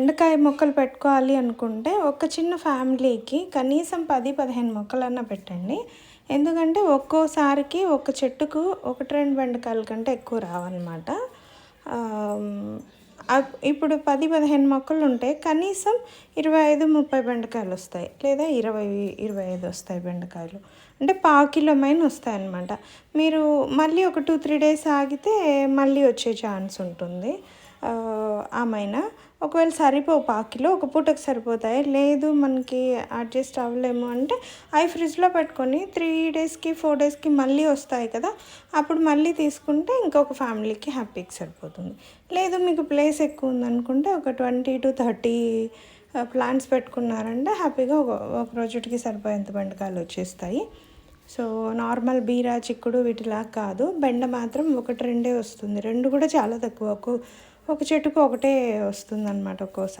బెండకాయ మొక్కలు పెట్టుకోవాలి అనుకుంటే ఒక చిన్న ఫ్యామిలీకి కనీసం 10-15 మొక్కలన్నా పెట్టండి. ఎందుకంటే ఒక్కోసారికి ఒక చెట్టుకు 1-2 బెండకాయల కంటే ఎక్కువ రావన్నమాట. ఇప్పుడు 10-15 మొక్కలుంటే కనీసం 25-30 బెండకాయలు వస్తాయి, లేదా 20-25 వస్తాయి బెండకాయలు. అంటే పావు కిలోమైన వస్తాయన్నమాట. మీరు మళ్ళీ ఒక 2-3 డేస్ ఆగితే మళ్ళీ వచ్చే ఛాన్స్ ఉంటుంది. ఆమైనా ఒకవేళ సరిపోవు పావు కిలో, ఒక పూటకి సరిపోతాయి. లేదు మనకి అడ్జస్ట్ అవ్వలేము అంటే అవి ఫ్రిడ్జ్లో పెట్టుకొని 3 డేస్కి 4 డేస్కి మళ్ళీ వస్తాయి కదా, అప్పుడు మళ్ళీ తీసుకుంటే ఇంకొక ఫ్యామిలీకి హ్యాపీగా సరిపోతుంది. లేదు మీకు ప్లేస్ ఎక్కువ ఉందనుకుంటే ఒక 20-30 ప్లాంట్స్ పెట్టుకున్నారంటే హ్యాపీగా ఒక రోజుకి సరిపోయేంత బెండకాయలు వచ్చేస్తాయి. సో నార్మల్ బీర, చిక్కుడు వీటిలా కాదు, బెండ మాత్రం 1-2 వస్తుంది. 2 కూడా చాలా తక్కువ. ఒక చెట్టుకు ఒకటే వస్తుందన్నమాట ఒక్కోసారి.